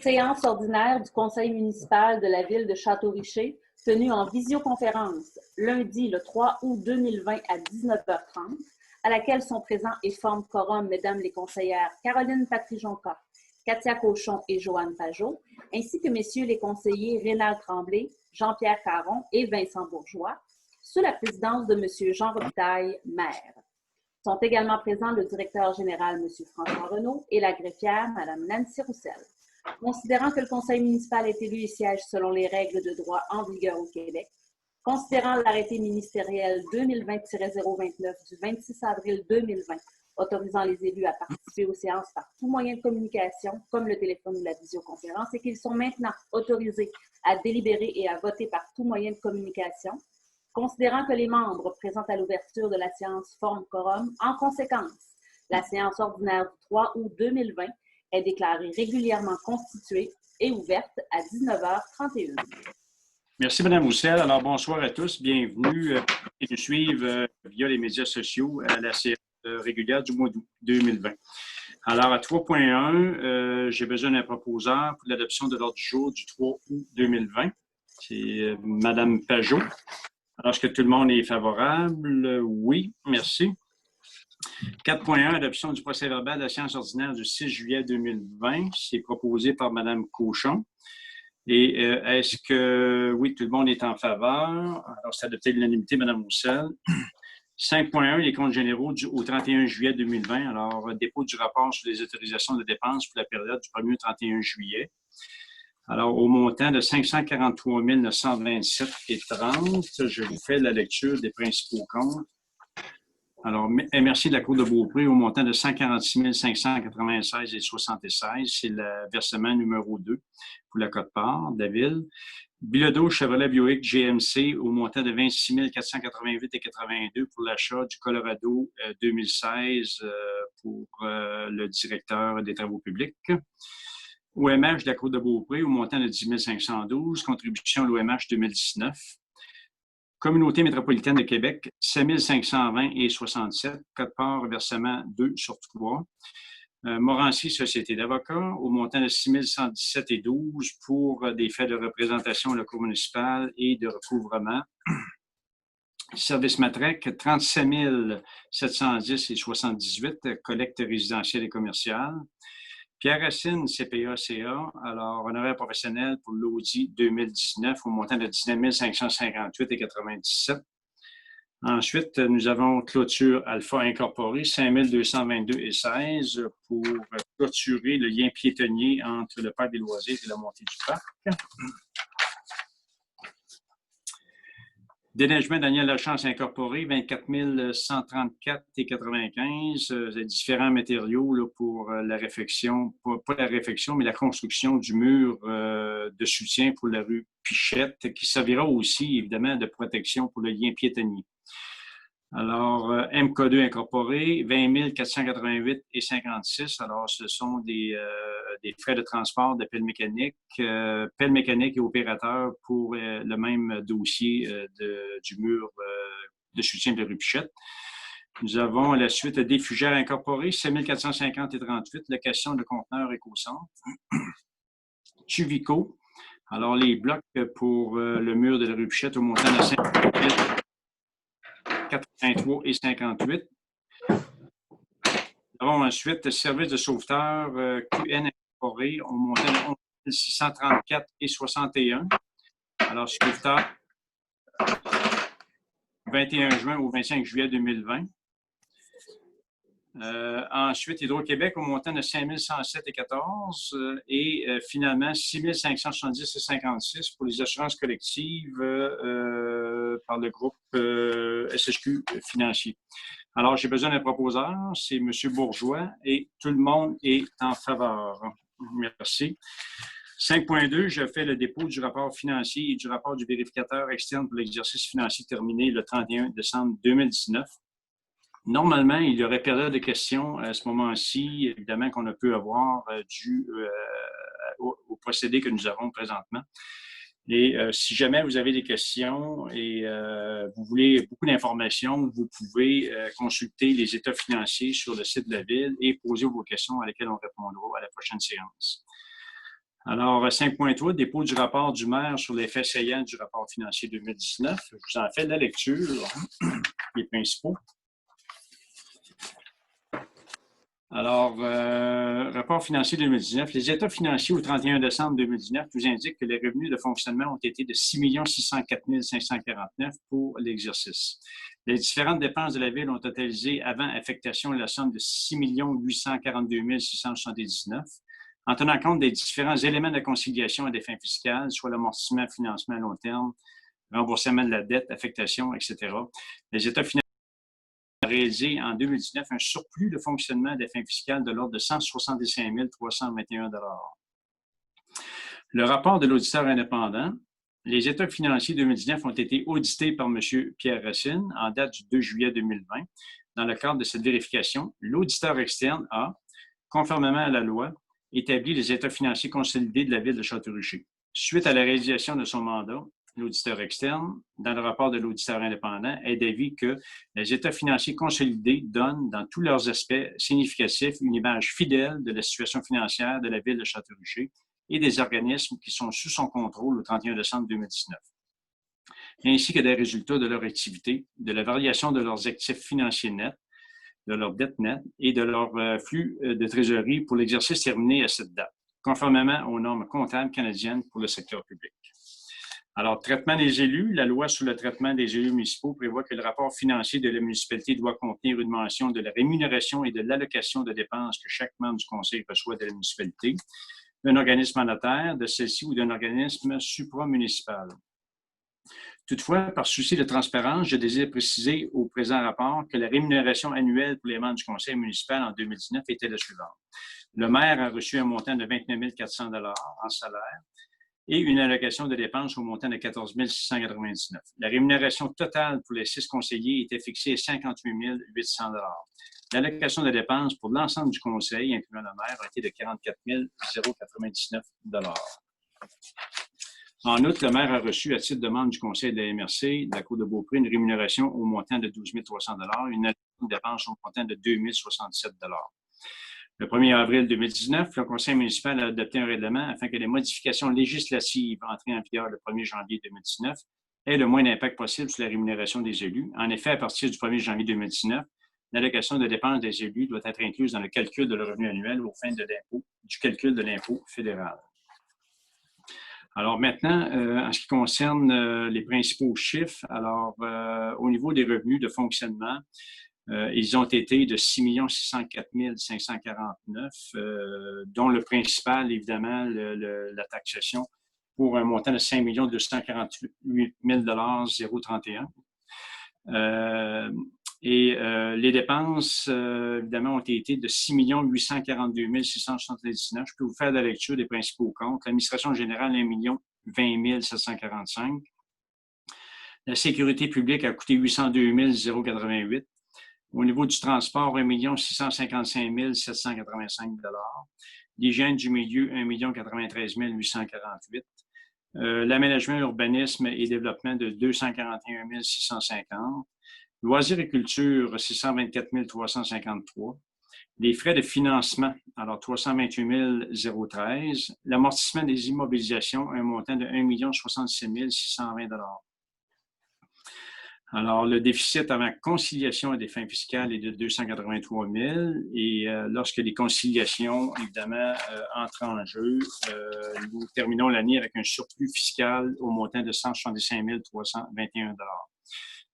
Séance ordinaire du Conseil municipal de la ville de Château-Richer, tenue en visioconférence lundi le 3 août 2020 à 19h30, à laquelle sont présents et forment quorum Mesdames les conseillères Caroline Patrijonca, Katia Cochon et Joanne Pajot, ainsi que Messieurs les conseillers Rénal Tremblay, Jean-Pierre Caron et Vincent Bourgeois, sous la présidence de M. Jean Robitaille, maire. Sont également présents le directeur général, M. François Renaud, et la greffière, Mme Nancy Roussel. Considérant que le conseil municipal est élu et siège selon les règles de droit en vigueur au Québec, considérant l'arrêté ministériel 2020-029 du 26 avril 2020 autorisant les élus à participer aux séances par tout moyen de communication, comme le téléphone ou la visioconférence, et qu'ils sont maintenant autorisés à délibérer et à voter par tout moyen de communication, considérant que les membres présents à l'ouverture de la séance forment quorum, en conséquence, la séance ordinaire du 3 août 2020 est déclarée régulièrement constituée et ouverte à 19h31. Merci, Mme Roussel. Alors, bonsoir à tous. Bienvenue et nous suivre via les médias sociaux à la séance régulière du mois d'août 2020. Alors, à 3.1, j'ai besoin d'un proposeur pour l'adoption de l'ordre du jour du 3 août 2020. C'est Mme Pajot. Alors, est-ce que tout le monde est favorable? Oui, merci. 4.1, adoption du procès-verbal de la séance ordinaire du 6 juillet 2020. C'est proposé par Mme Cochon. Et est-ce que, oui, tout le monde est en faveur? Alors, c'est adopté à l'unanimité, Mme Roussel. 5.1, les comptes généraux au 31 juillet 2020. Alors, dépôt du rapport sur les autorisations de dépenses pour la période du 1er au 31 juillet. Alors, au montant de 543 927,30, je vous fais la lecture des principaux comptes. Alors, merci de la Cour de Beaupré au montant de 146 596,76. C'est le versement numéro 2 pour la quote-part de la ville. Bilodeau Chevrolet Buick GMC au montant de 26 488,82 pour l'achat du Colorado 2016 pour le directeur des travaux publics. OMH de la Cour de Beaupré au montant de 10 512, contribution à l'OMH 2019. Communauté métropolitaine de Québec, 7 520,67, quote-part versement 2 sur 3. Morancy, Société d'avocats, au montant de 6 117,12 pour des faits de représentation à la Cour municipale et de recouvrement. Service Matrec, 37 710,78, collecte résidentielle et commerciale. Pierre Racine, CPA-CA, alors honoraire professionnel pour l'Audi 2019 au montant de 19 558,97. Ensuite, nous avons Clôture Alpha Incorporée, 5 222,16 pour clôturer le lien piétonnier entre le parc des loisirs et la montée du parc. Déneigement Daniel Lachance Incorporé, 24 134,95. Différents matériaux là, pour la réfection, pas la réfection, mais la construction du mur de soutien pour la rue Pichette, qui servira aussi, évidemment, de protection pour le lien piétonnier. Alors, MK2 Incorporé, 20 488,56. Alors, ce sont des frais de transport de pelle mécanique et opérateur pour le même dossier du mur de soutien de rue Pichette. Nous avons à la suite des Fugères Incorporées, 7 450,38, location de conteneurs EcoCentre. Tuvico, alors les blocs pour le mur de la rue Pichette au montant de 5,83,58. Nous avons ensuite service de sauveteur QN Incorporé au montant de 634,61. Alors, sauveteur 21 juin au 25 juillet 2020. Ensuite, Hydro-Québec au montant de 5 107,14 et finalement 6 570,56 pour les assurances collectives par le groupe SSQ financier. Alors, j'ai besoin d'un proposeur, c'est M. Bourgeois et tout le monde est en faveur. Merci. 5.2, je fais le dépôt du rapport financier et du rapport du vérificateur externe pour l'exercice financier terminé le 31 décembre 2019. Normalement, il y aurait période de questions à ce moment-ci, évidemment, qu'on ne peut avoir dû au procédé que nous avons présentement. Et si jamais vous avez des questions et vous voulez beaucoup d'informations, vous pouvez consulter les états financiers sur le site de la Ville et poser vos questions à lesquelles on répondra à la prochaine séance. Alors, 5.3, dépôt du rapport du maire sur l'effet saillant du rapport financier 2019. Je vous en fais la lecture, les principaux. Alors, rapport financier 2019. Les états financiers au 31 décembre 2019 nous indiquent que les revenus de fonctionnement ont été de 6 604 549 pour l'exercice. Les différentes dépenses de la Ville ont totalisé avant affectation la somme de 6 842 679. En tenant compte des différents éléments de conciliation à des fins fiscales, soit l'amortissement, financement à long terme, remboursement de la dette, affectation, etc. Les états financiers ont réalisé en 2019 un surplus de fonctionnement des fins fiscales de l'ordre de 165 321 $. Le rapport de l'auditeur indépendant. Les états financiers 2019 ont été audités par M. Pierre Racine en date du 2 juillet 2020. Dans le cadre de cette vérification, l'auditeur externe a, conformément à la loi, établi les états financiers consolidés de la Ville de Château-Richer. Suite à la réalisation de son mandat, l'auditeur externe, dans le rapport de l'auditeur indépendant, est d'avis que les états financiers consolidés donnent, dans tous leurs aspects significatifs, une image fidèle de la situation financière de la Ville de Château-Richer et des organismes qui sont sous son contrôle au 31 décembre 2019, ainsi que des résultats de leur activité, de la variation de leurs actifs financiers nets, de leur dette nette et de leur flux de trésorerie pour l'exercice terminé à cette date, conformément aux normes comptables canadiennes pour le secteur public. Alors, traitement des élus. La loi sur le traitement des élus municipaux prévoit que le rapport financier de la municipalité doit contenir une mention de la rémunération et de l'allocation de dépenses que chaque membre du conseil reçoit de la municipalité, d'un organisme mandataire, de celle-ci ou d'un organisme supramunicipal. Toutefois, par souci de transparence, je désire préciser au présent rapport que la rémunération annuelle pour les membres du conseil municipal en 2019 était la suivante. Le maire a reçu un montant de 29 400 $ en salaire et une allocation de dépenses au montant de 14 699. La rémunération totale pour les 6 conseillers était fixée à 58 800 $. L'allocation de dépenses pour l'ensemble du conseil, incluant le maire, a été de 44 099 $. En outre, le maire a reçu, à titre de membre du conseil de la MRC, de la Côte de Beaupré, une rémunération au montant de 12 300 $, une allocation de dépenses au montant de 2 067 $. Le 1er avril 2019, le conseil municipal a adopté un règlement afin que les modifications législatives entrées en vigueur le 1er janvier 2019 aient le moins d'impact possible sur la rémunération des élus. En effet, à partir du 1er janvier 2019, l'allocation de dépenses des élus doit être incluse dans le calcul de leur revenu annuel aux fins du calcul de l'impôt fédéral. Alors maintenant, en ce qui concerne les principaux chiffres, alors au niveau des revenus de fonctionnement, ils ont été de 6 604 549, dont le principal, évidemment, la taxation, pour un montant de 5 248 031. Les dépenses, évidemment, ont été de 6 842 679. Je peux vous faire la lecture des principaux comptes. L'administration générale, 1 20 745. La sécurité publique a coûté 802 088. Au niveau du transport, 1 655 785 $. L'hygiène du milieu, 1 93 848. L'aménagement, urbanisme et développement de 241 650. Loisirs et culture, 624 353. Les frais de financement, alors 328 013. L'amortissement des immobilisations, un montant de 1 067 620 $. Alors, le déficit avant conciliation à des fins fiscales est de 283 000 et lorsque les conciliations, évidemment, entrent en jeu, nous terminons l'année avec un surplus fiscal au montant de 175 321 $.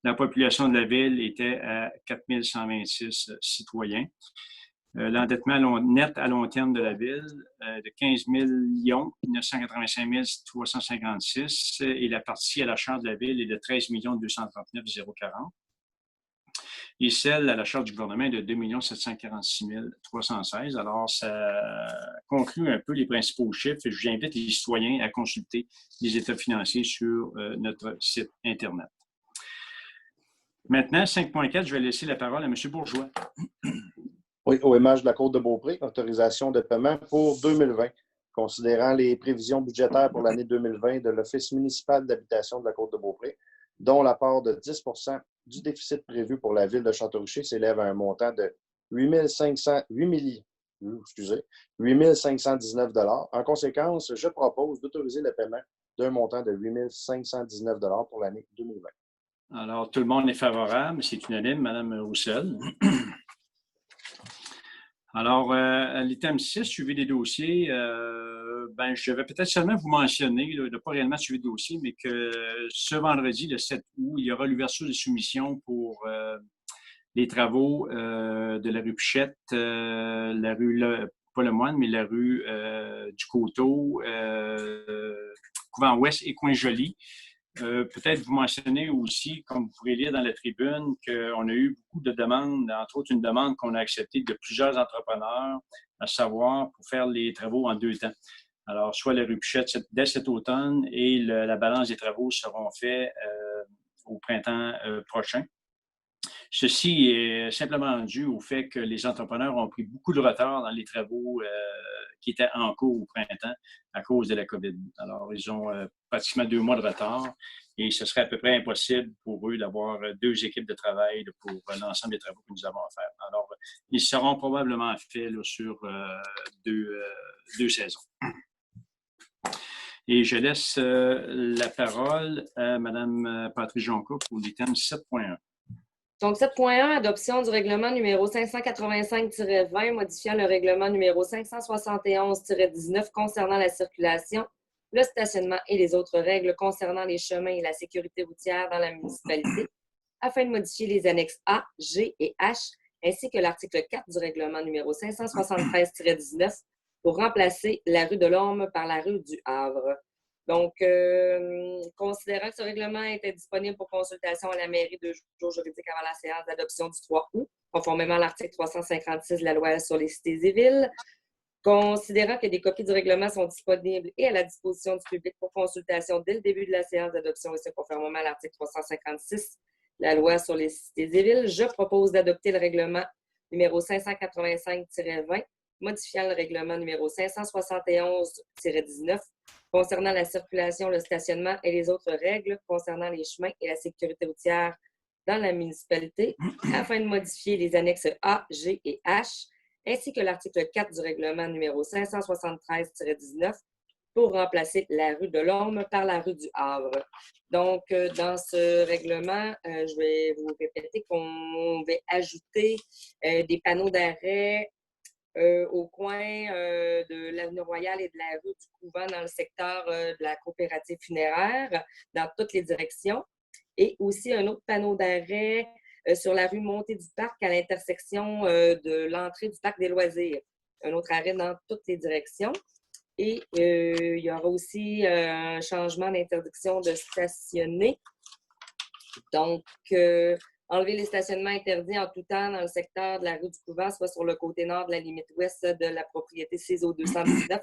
La population de la ville était à 4 126 citoyens. L'endettement net à long terme de la ville de 15 985 356 et la partie à la charge de la ville est de 13 239 040. Et celle à la charge du gouvernement est de 2 746 316. Alors, ça conclut un peu les principaux chiffres. J'invite les citoyens à consulter les états financiers sur notre site Internet. Maintenant, 5.4, je vais laisser la parole à M. Bourgeois. Oui, OMH de la Côte de Beaupré, autorisation de paiement pour 2020, considérant les prévisions budgétaires pour l'année 2020 de l'Office municipal d'habitation de la Côte de Beaupré, dont la part de 10 du déficit prévu pour la ville de Château-Richer s'élève à un montant de 8 excusez, 8 519 $. En conséquence, je propose d'autoriser le paiement d'un montant de 8 519 $ pour l'année 2020. Alors, tout le monde est favorable. C'est unanime, Mme Roussel. Alors, à l'item 6, suivi des dossiers, je vais peut-être seulement vous mentionner, là, de pas réellement suivi de dossier, mais que ce vendredi, le 7 août, il y aura l'ouverture des soumissions pour les travaux de la rue Pichette, la rue, pas le Moine, mais la rue du Coteau, Couvent-Ouest et Coin-Joli. Peut-être vous mentionner aussi, comme vous pourrez lire dans la tribune, qu'on a eu beaucoup de demandes, entre autres une demande qu'on a acceptée de plusieurs entrepreneurs, à savoir pour faire les travaux en 2 temps. Alors, soit la rue Pichette dès cet automne et la balance des travaux seront faits au printemps prochain. Ceci est simplement dû au fait que les entrepreneurs ont pris beaucoup de retard dans les travaux qui étaient en cours au printemps à cause de la COVID. Alors, ils ont pratiquement 2 mois de retard et ce serait à peu près impossible pour eux d'avoir 2 équipes de travail pour l'ensemble des travaux que nous avons à faire. Alors, ils seront probablement faits là, sur 2 saisons. Et je laisse la parole à Mme Patrice Jonca pour l'item 7.1. Donc, 7.1, adoption du règlement numéro 585-20, modifiant le règlement numéro 571-19 concernant la circulation, le stationnement et les autres règles concernant les chemins et la sécurité routière dans la municipalité, afin de modifier les annexes A, G et H, ainsi que l'article 4 du règlement numéro 573-19 pour remplacer la rue de l'Orme par la rue du Havre. Donc, considérant que ce règlement était disponible pour consultation à la mairie 2 jours juridiques avant la séance d'adoption du 3 août, conformément à l'article 356 de la loi sur les cités et villes, considérant que des copies du règlement sont disponibles et à la disposition du public pour consultation dès le début de la séance d'adoption, et ce conformément à l'article 356 de la loi sur les cités et villes, je propose d'adopter le règlement numéro 585-20, modifiant le règlement numéro 571-19 concernant la circulation, le stationnement et les autres règles concernant les chemins et la sécurité routière dans la municipalité, afin de modifier les annexes A, G et H, ainsi que l'article 4 du règlement numéro 573-19 pour remplacer la rue de l'Orme par la rue du Havre. Donc, dans ce règlement, je vais vous répéter qu'on va ajouter des panneaux d'arrêt au coin de l'avenue Royale et de la rue du Couvent dans le secteur de la coopérative funéraire, dans toutes les directions. Et aussi un autre panneau d'arrêt sur la rue Montée du Parc à l'intersection de l'entrée du Parc des loisirs. Un autre arrêt dans toutes les directions. Et il y aura aussi un changement d'interdiction de stationner. Donc, enlever les stationnements interdits en tout temps dans le secteur de la rue du Couvent, soit sur le côté nord de la limite ouest de la propriété CISO 219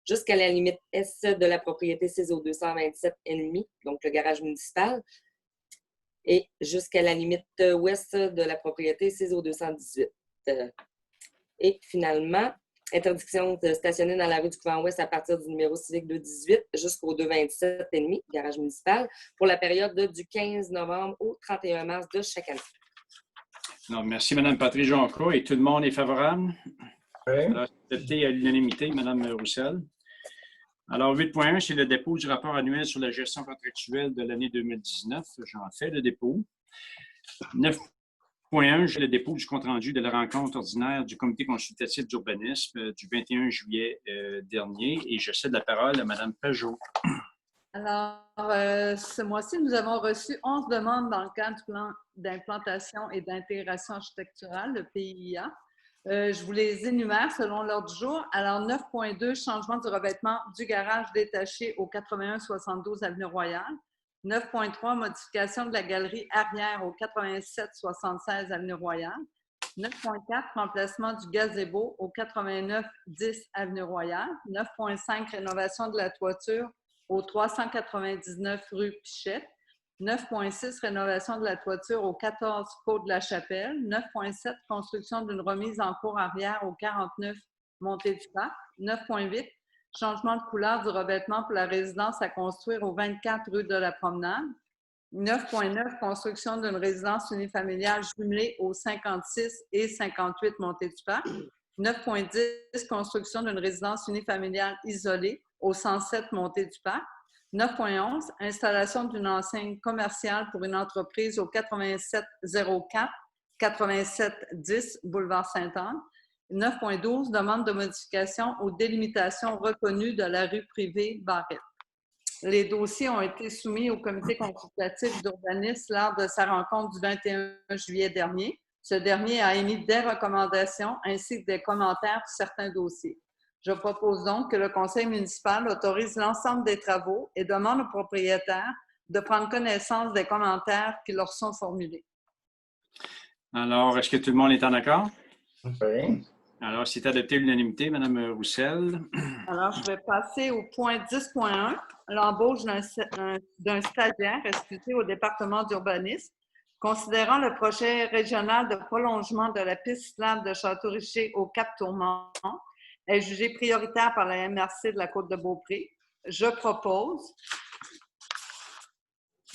jusqu'à la limite est de la propriété CISO 227,5, donc le garage municipal, et jusqu'à la limite ouest de la propriété CISO 218. Et finalement, interdiction de stationner dans la rue du Couvent-Ouest à partir du numéro civique 218 jusqu'au 227,5, garage municipal, pour la période du 15 novembre au 31 mars de chaque année. Alors, merci, Mme Patrice Jonca. Et tout le monde est favorable? Oui. Alors, c'est adopté à l'unanimité, Mme Roussel. Alors, 8.1, c'est le dépôt du rapport annuel sur la gestion contractuelle de l'année 2019. J'en fais le dépôt. 9.1, j'ai le dépôt du compte-rendu de la rencontre ordinaire du comité consultatif d'urbanisme du 21 juillet dernier, et je cède la parole à Mme Pajot. Alors, ce mois-ci, nous avons reçu 11 demandes dans le cadre du plan d'implantation et d'intégration architecturale, le PIA. Je vous les énumère selon l'ordre du jour. Alors, 9.2, changement du revêtement du garage détaché au 81-72 Avenue Royale. 9.3, modification de la galerie arrière au 87-76 Avenue Royale. 9.4, remplacement du gazebo au 89-10 Avenue Royale. 9.5, rénovation de la toiture au 399 rue Pichette. 9.6, rénovation de la toiture au 14 Côte de la Chapelle. 9.7, construction d'une remise en cour arrière au 49 Montée du Parc. 9.8, changement de couleur du revêtement pour la résidence à construire au 24 rue de la Promenade. 9.9, construction d'une résidence unifamiliale jumelée au 56 et 58 Montée du Parc. 9.10, construction d'une résidence unifamiliale isolée au 107 Montée du Parc. 9.11, installation d'une enseigne commerciale pour une entreprise au 8704 8710 Boulevard Sainte-Anne. 9.12, demande de modification aux délimitations reconnues de la rue privée Barrette. Les dossiers ont été soumis au comité consultatif d'urbanisme lors de sa rencontre du 21 juillet dernier. Ce dernier a émis des recommandations ainsi que des commentaires sur certains dossiers. Je propose donc que le conseil municipal autorise l'ensemble des travaux et demande aux propriétaires de prendre connaissance des commentaires qui leur sont formulés. Alors, est-ce que tout le monde est en accord? Oui. Alors, c'est adopté à l'unanimité, Mme Roussel. Alors, je vais passer au point 10.1, l'embauche d'un stagiaire, au département d'urbanisme. Considérant le projet régional de prolongement de la piste cyclable de Château-Richer au Cap-Tourmente, est jugé prioritaire par la MRC de la Côte-de-Beaupré, je propose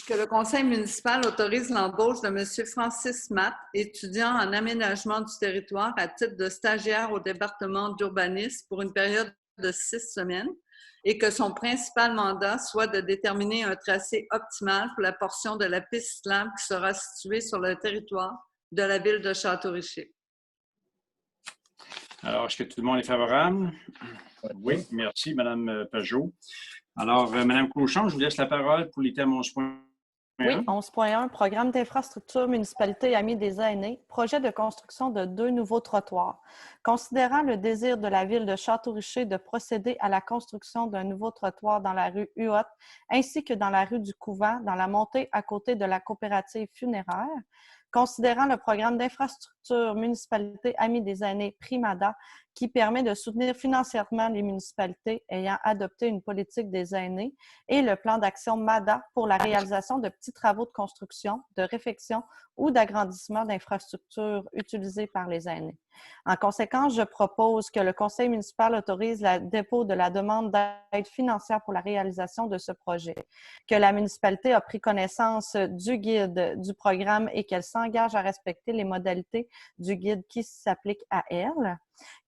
que le conseil municipal autorise l'embauche de M. Francis Matt, étudiant en aménagement du territoire à titre de stagiaire au département d'urbanisme pour une période de 6 semaines et que son principal mandat soit de déterminer un tracé optimal pour la portion de la piste cyclable qui sera située sur le territoire de la ville de Château-Richer. Alors, est-ce que tout le monde est favorable? Oui, merci, Mme Pajot. Alors, Mme Cochon, je vous laisse la parole pour les thèmes 11.1. Oui, 11.1, programme d'infrastructure municipalité Amis des aînés, projet de construction de 2 nouveaux trottoirs. Considérant le désir de la ville de Château-Richer de procéder à la construction d'un nouveau trottoir dans la rue Huot ainsi que dans la rue du Couvent, dans la montée à côté de la coopérative funéraire, considérant le programme d'infrastructure municipalité Amis des aînés Primada qui permet de soutenir financièrement les municipalités ayant adopté une politique des aînés et le plan d'action MADA pour la réalisation de petits travaux de construction, de réfection ou d'agrandissement d'infrastructures utilisées par les aînés. En conséquence, je propose que le conseil municipal autorise le dépôt de la demande d'aide financière pour la réalisation de ce projet, que la municipalité a pris connaissance du guide du programme et qu'elle s'engage à respecter les modalités du guide qui s'applique à elle,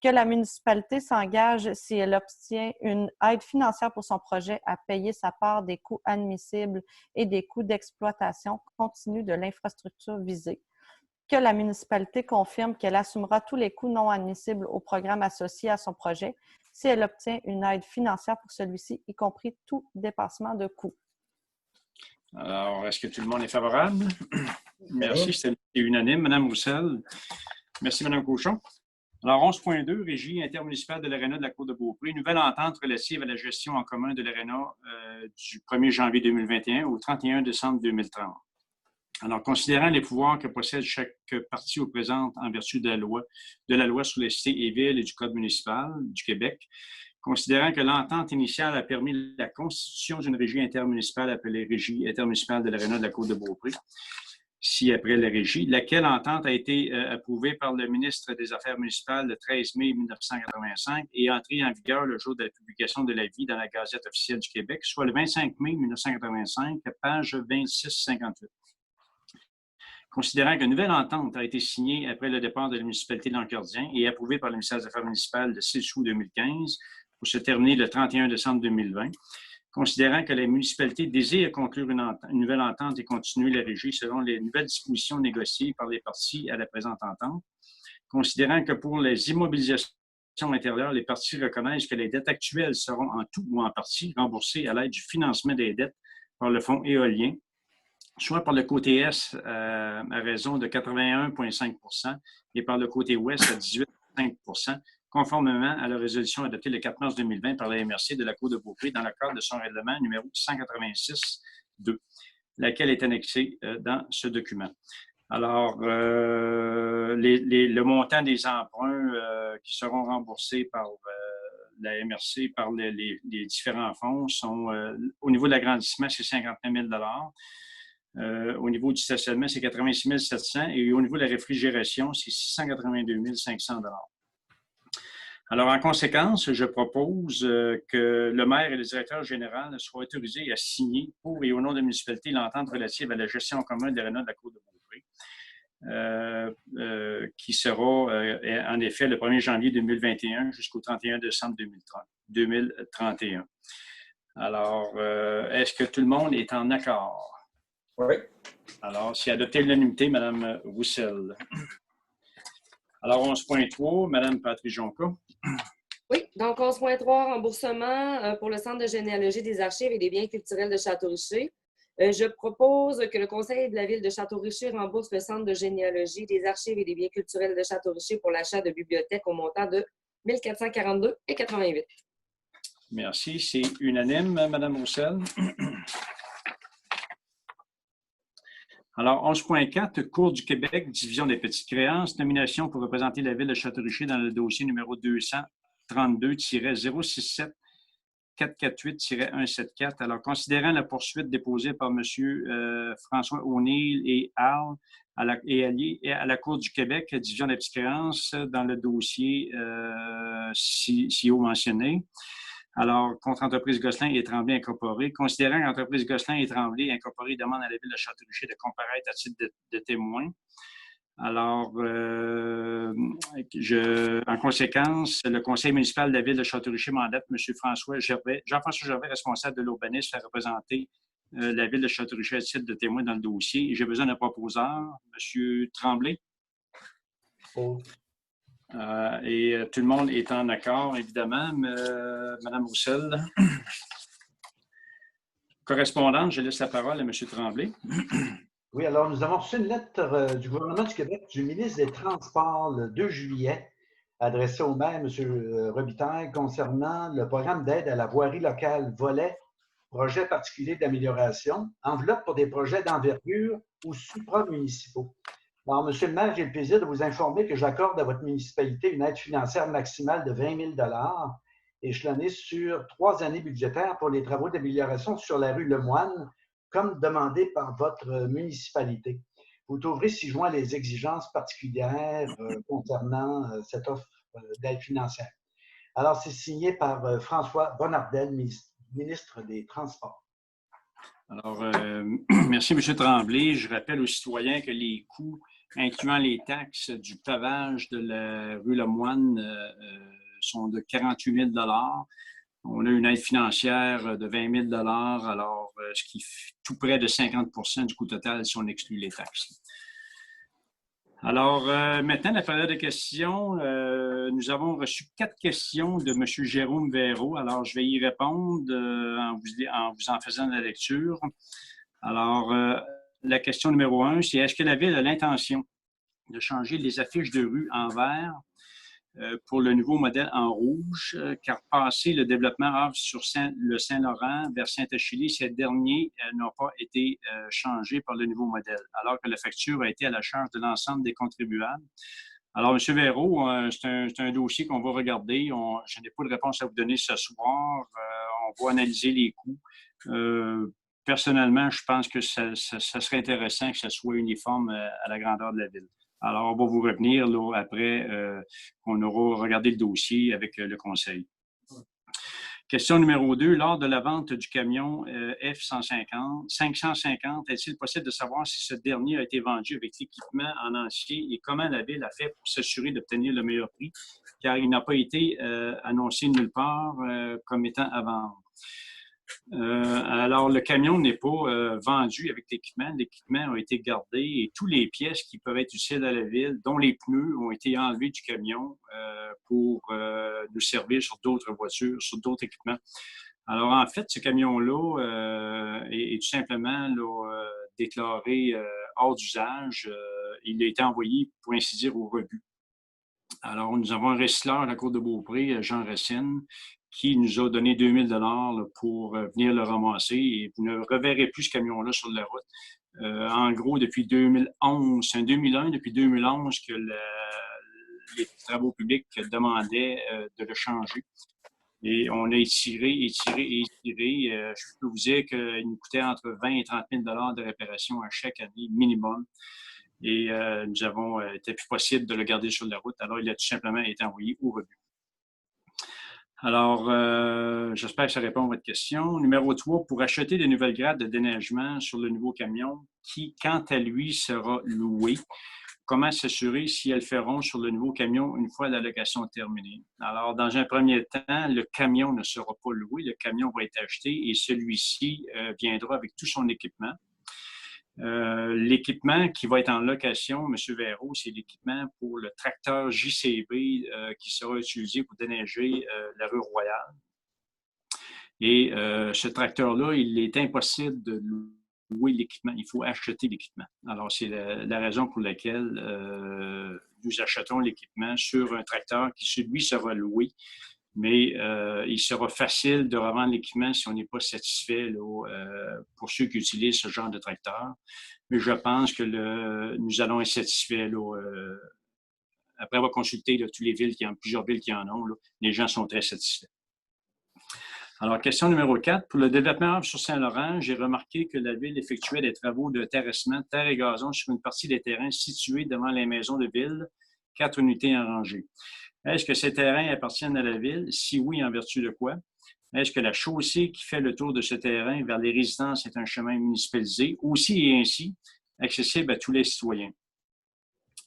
que la municipalité s'engage, si elle obtient une aide financière pour son projet, à payer sa part des coûts admissibles et des coûts d'exploitation continue de l'infrastructure visée, que la municipalité confirme qu'elle assumera tous les coûts non admissibles au programme associé à son projet si elle obtient une aide financière pour celui-ci, y compris tout dépassement de coûts. Alors, est-ce que tout le monde est favorable? Merci, c'est unanime. Mme Roussel. Merci, Mme Cochon. Alors, 11.2, Régie intermunicipale de l'Aréna de la Côte-de-Beaupré, nouvelle entente relative à la gestion en commun de l'Aréna du 1er janvier 2021 au 31 décembre 2030. Alors, considérant les pouvoirs que possède chaque partie au présent en vertu de la loi sur les cités et villes et du Code municipal du Québec, considérant que l'entente initiale a permis la constitution d'une régie intermunicipale appelée Régie intermunicipale de l'Aréna de la Côte-de-Beaupré, ci-après la régie, laquelle entente a été approuvée par le ministre des Affaires municipales le 13 mai 1985 et entrée en vigueur le jour de la publication de l'avis dans la Gazette officielle du Québec, soit le 25 mai 1985, page 2658. Considérant qu'une nouvelle entente a été signée après le départ de la municipalité de l'Encordien et approuvée par le ministère des Affaires municipales le 6 août 2015 pour se terminer le 31 décembre 2020, considérant que la municipalité désire conclure une nouvelle entente et continuer la régie selon les nouvelles dispositions négociées par les parties à la présente entente, considérant que pour les immobilisations intérieures, les parties reconnaissent que les dettes actuelles seront en tout ou en partie remboursées à l'aide du financement des dettes par le fonds éolien, soit par le côté Est à raison de 81,5 % et par le côté Ouest à 18,5 %, conformément à la résolution adoptée le 4 mars 2020 par la MRC de la Côte-de-Beaupré dans le cadre de son règlement numéro 186-2, laquelle est annexée dans ce document. Alors, le montant des emprunts qui seront remboursés par la MRC, par les différents fonds, sont au niveau de l'agrandissement, c'est 59 000 $. Au niveau du stationnement, c'est 86 700 et au niveau de la réfrigération, c'est 682 500 $. Alors, en conséquence, je propose que le maire et le directeur général soient autorisés à signer pour et au nom de la municipalité l'entente relative à la gestion en commun de l'Aréna de la Côte-de-Beaupré. qui sera en effet le 1er janvier 2021 jusqu'au 31 décembre 2031. Alors, est-ce que tout le monde est en accord? Oui. Alors, c'est adopté l'unanimité, Mme Roussel. Alors, 11.3, Mme Patry-Jonca. Oui, donc 11.3, remboursement pour le Centre de généalogie des archives et des biens culturels de Château-Richer. Je propose que le Conseil de la Ville de Château-Richer rembourse le Centre de généalogie des archives et des biens culturels de Château-Richer pour l'achat de bibliothèques au montant de 1 442,88. Merci. C'est unanime, Mme Roussel. Alors, 11.4, Cour du Québec, division des petites créances, nomination pour représenter la Ville de Château-Richer dans le dossier numéro 232-067-448-174. Alors, considérant la poursuite déposée par M. François O'Neill et Al et alliés à la Cour du Québec, division des petites créances, dans le dossier si haut mentionné. Alors, contre entreprise Gosselin et Tremblay incorporée, considérant que l'entreprise Gosselin et Tremblay incorporée demande à la Ville de Château-Richer de comparaître à titre de témoin. Alors, en conséquence, le Conseil municipal de la Ville de Château-Richer mandate M. Jean-François Gervais, responsable de l'urbanisme, à représenter la Ville de Château-Richer à titre de témoin dans le dossier. J'ai besoin d'un proposeur, M. Tremblay. Oh. Et tout le monde est en accord, évidemment. Mme Roussel. Correspondante, je laisse la parole à M. Tremblay. Oui, alors nous avons reçu une lettre du gouvernement du Québec, du ministre des Transports, le 2 juillet, adressée au maire, M. Robitaille, concernant le programme d'aide à la voirie locale volet, projet particulier d'amélioration, enveloppe pour des projets d'envergure ou supramunicipaux. Alors, M. le maire, j'ai le plaisir de vous informer que j'accorde à votre municipalité une aide financière maximale de 20 000 échelonnée sur 3 années budgétaires pour les travaux d'amélioration sur la rue Lemoine, comme demandé par votre municipalité. Vous trouverez ci-joint les exigences particulières concernant cette offre d'aide financière. Alors, c'est signé par François Bonnardel, ministre des Transports. Alors, merci, M. Tremblay. Je rappelle aux citoyens que les coûts, incluant les taxes du pavage de la rue Lemoine, sont de 48 000 $. On a une aide financière de 20 000 $, alors ce qui est tout près de 50 % du coût total si on exclut les taxes. Alors, maintenant, la période de questions. Nous avons reçu 4 questions de M. Jérôme Véraud. Alors, je vais y répondre en vous en faisant la lecture. Alors, la question numéro 1, c'est est-ce que la Ville a l'intention de changer les affiches de rue en vert pour le nouveau modèle en rouge, car passé le développement offre sur le Saint-Laurent vers Saint-Achille, ces derniers n'ont pas été changés par le nouveau modèle, alors que la facture a été à la charge de l'ensemble des contribuables. Alors, M. Véraud, c'est un dossier qu'on va regarder. Je n'ai pas de réponse à vous donner ce soir. On va analyser les coûts. Personnellement, je pense que ça serait intéressant que ça soit uniforme à la grandeur de la Ville. Alors, on va vous revenir là, après qu'on aura regardé le dossier avec le Conseil. Question numéro 2. Lors de la vente du camion F-550, est-il possible de savoir si ce dernier a été vendu avec l'équipement en entier et comment la Ville a fait pour s'assurer d'obtenir le meilleur prix, car il n'a pas été annoncé nulle part comme étant à vendre. Alors, le camion n'est pas vendu avec l'équipement. L'équipement a été gardé et toutes les pièces qui peuvent être utiles à la Ville, dont les pneus, ont été enlevés du camion pour nous servir sur d'autres voitures, sur d'autres équipements. Alors, en fait, ce camion-là est tout simplement là, déclaré hors d'usage. Il a été envoyé, pour ainsi dire, au rebut. Alors, nous avons un recycleur à la Côte de Beaupré, Jean Racine, qui nous a donné 2 000 $ pour venir le ramasser. Et vous ne reverrez plus ce camion-là sur la route. En gros, depuis 2011, c'est en 2001, depuis 2011 que les travaux publics demandaient de le changer. Et on a étiré. Je peux vous dire qu'il nous coûtait entre 20 et 30 000 $ de réparation à chaque année, minimum. Et nous avons été plus possible de le garder sur la route. Alors, il a tout simplement été envoyé au rebut. Alors, j'espère que ça répond à votre question. Numéro 3, pour acheter des nouvelles grades de déneigement sur le nouveau camion qui, quant à lui, sera loué, comment s'assurer si elles feront sur le nouveau camion une fois la location terminée. Alors, dans un premier temps, le camion ne sera pas loué, le camion va être acheté et celui-ci viendra avec tout son équipement. L'équipement qui va être en location, M. Verreau, c'est l'équipement pour le tracteur JCB qui sera utilisé pour déneiger la rue Royale. Et ce tracteur-là, il est impossible de louer l'équipement. Il faut acheter l'équipement. Alors, c'est la raison pour laquelle nous achetons l'équipement sur un tracteur qui, celui, sera loué. Mais il sera facile de revendre l'équipement si on n'est pas satisfait là, pour ceux qui utilisent ce genre de tracteur. Mais je pense que nous allons être satisfaits là, après avoir consulté là, toutes les villes plusieurs villes qui en ont. Là, les gens sont très satisfaits. Alors, question numéro 4. Pour le développement sur Saint-Laurent, j'ai remarqué que la Ville effectuait des travaux de terrassement, de terre et gazon sur une partie des terrains situés devant les maisons de ville, 4 unités en rangée. Est-ce que ces terrains appartiennent à la Ville? Si oui, en vertu de quoi? Est-ce que la chaussée qui fait le tour de ce terrain vers les résidences est un chemin municipalisé, aussi et ainsi accessible à tous les citoyens?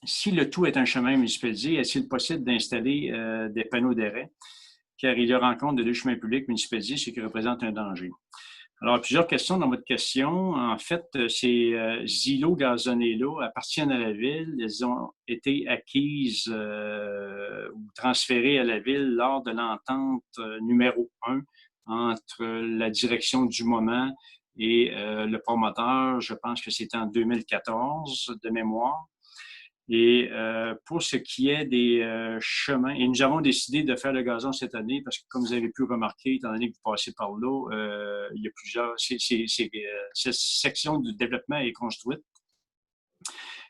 Si le tout est un chemin municipalisé, est-il possible d'installer des panneaux d'arrêt? Car il y a rencontre de 2 chemins publics municipalisés, ce qui représente un danger. Alors, plusieurs questions dans votre question. En fait, ces îlots gazonnés-là appartiennent à la Ville. Elles ont été acquises ou transférées à la Ville lors de l'entente numéro 1 entre la direction du moment et le promoteur. Je pense que c'était en 2014 de mémoire. Et pour ce qui est des chemins, et nous avons décidé de faire le gazon cette année parce que, comme vous avez pu remarquer, étant donné que vous passez par là, il y a plusieurs... cette section du développement est construite.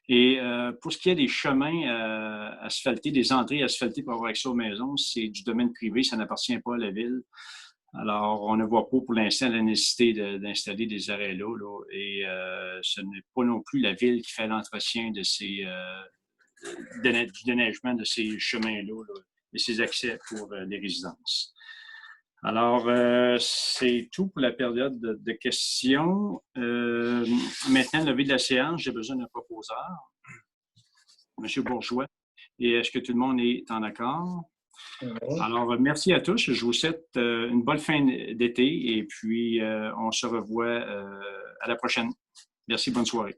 Et pour ce qui est des chemins asphaltés, des entrées asphaltées pour avoir accès aux maisons, c'est du domaine privé, ça n'appartient pas à la Ville. Alors, on ne voit pas pour l'instant la nécessité d'installer des arrêts là, et ce n'est pas non plus la Ville qui fait l'entretien de du déneigement de ces chemins-là, et ces accès pour les résidences. Alors, c'est tout pour la période de questions. Maintenant, levée de la séance, j'ai besoin d'un proposeur. M. Bourgeois. Et est-ce que tout le monde est en accord? Alors, merci à tous. Je vous souhaite une bonne fin d'été et puis on se revoit à la prochaine. Merci, bonne soirée.